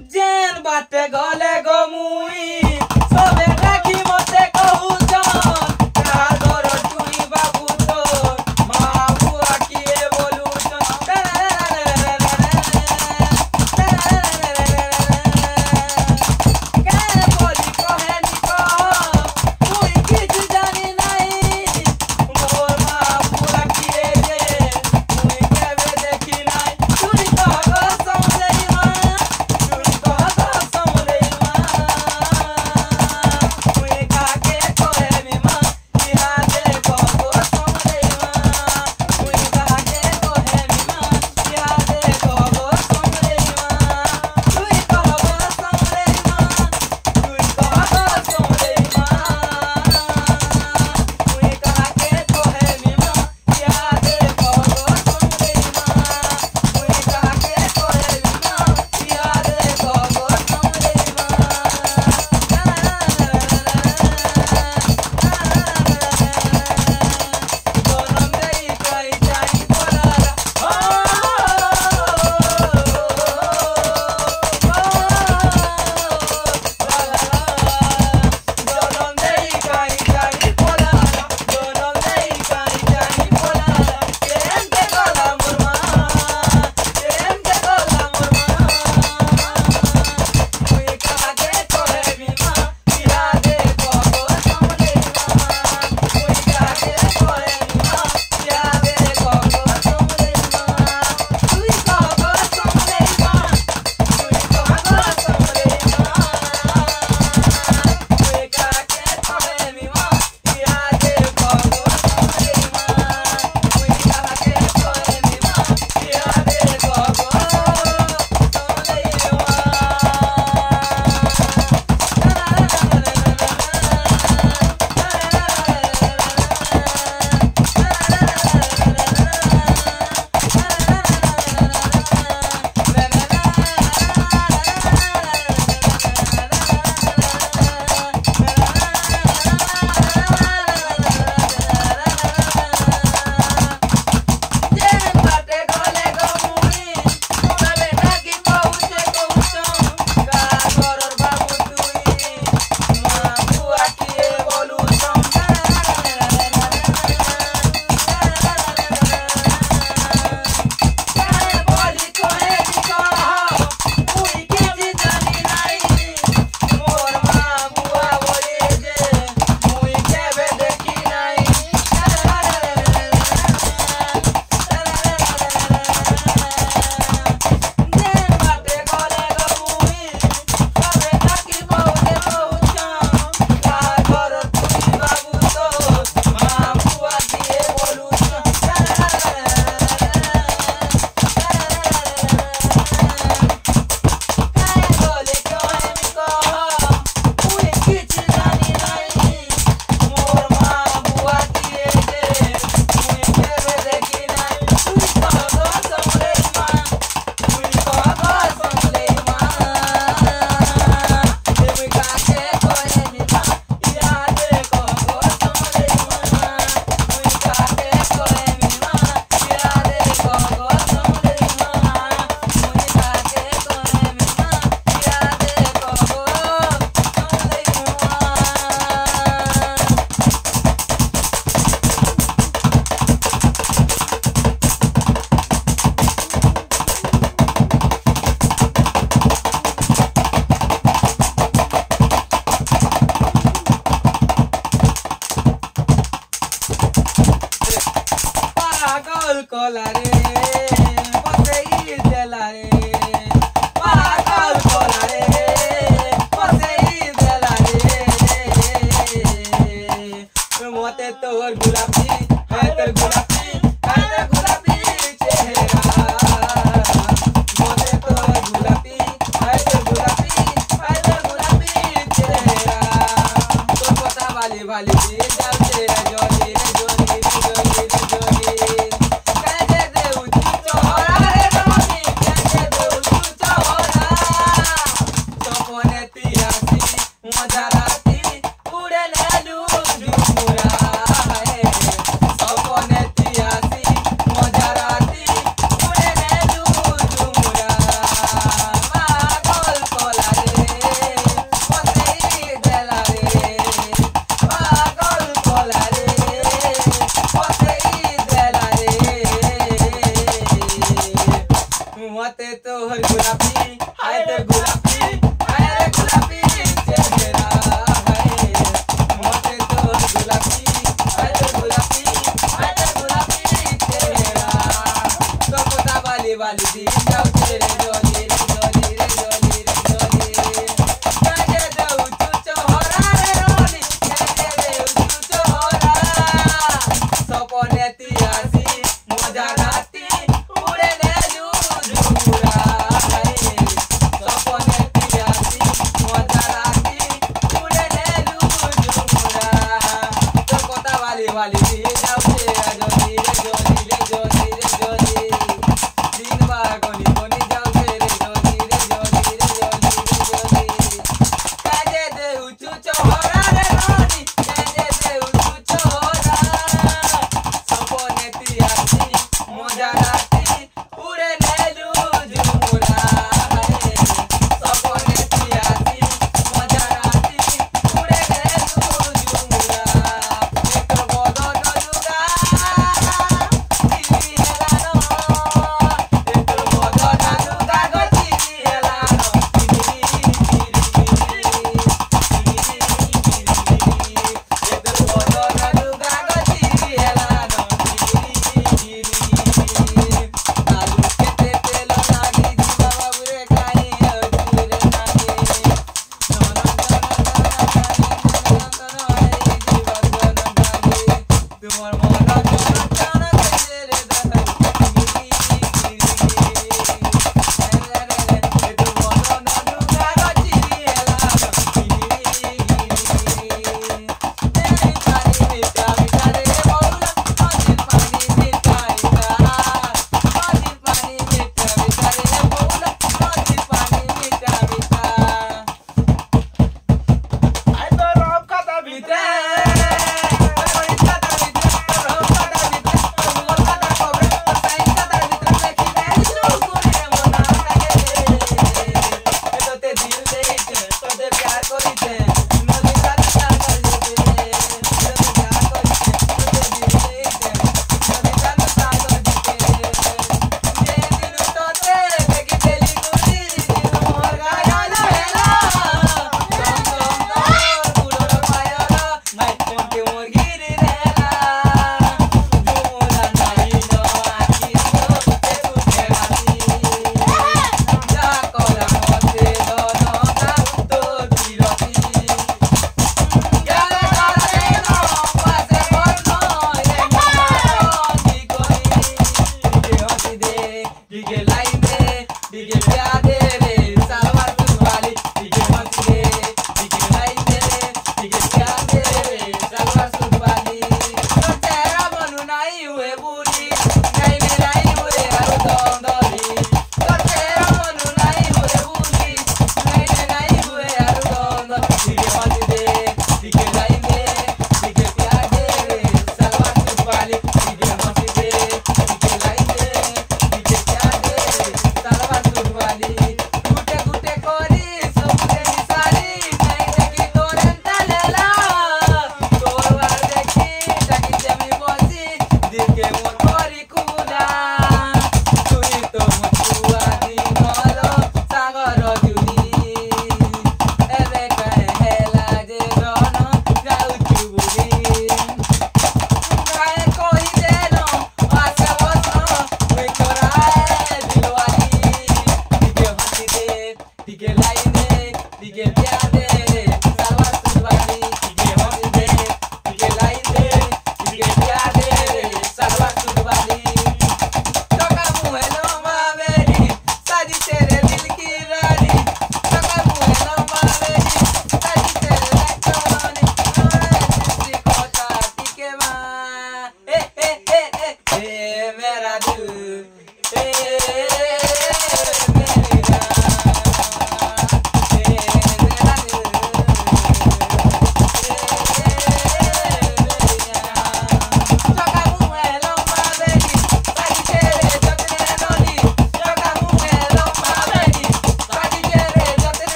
जेन बाटे गले गो मुई सबे राखी मते कहूचन का दर टुई बाबू तो माबू आकिए बोलूचन के बोली कहे नी कह मुई किछ जानी नहीं मोर माबू आकिए जे मुई केबे देखी नहीं तुई कह समले कला रे पसेई देला रे पागल कला रे पसेई देला रे मोते तोर गुलाबी है तोर गुलाबी चेहरा मोते तोर गुलाबी है तोर गुलाबी चेहरा तो पता वाली वाली जाते रे जोनी रे जोनी रे जोनी रे जोनी गुलाबी हाय रे गुलाबी चेहरा है मोटे तो गुलाबी हाय रे गुलाबी चेहरा तो कोता वाली दी जाओ तेरे जोली रे जोली रे जोली रे जोली काजे दऊ चुचो होरा रे रोली काजे दऊ चुचो होरा सपने तियासी मजा राती उड़े ले जुजुरा है सपने तियासी मजा राती उड़े ले जुजुरा तो कोता वाली दी जाओ तेरे जोली रे जोली रे जोली रे जोली दिन बार कोनी जाओ तेरे जोली रे जोली रे जोली रे जोली काजे दे उचू चोहरा रे रोनी काजे दे उचू चोहरा सपने तियासी मजा राती उड़े नेलू जुमुरा है सपने तियासी मजा राती उड़े नेलू जुमुरा एक बदन जुगा दिली हेलानो एक बदन जुगा गची हेलानो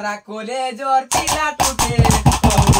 तारा कोले जोर पीला टूटे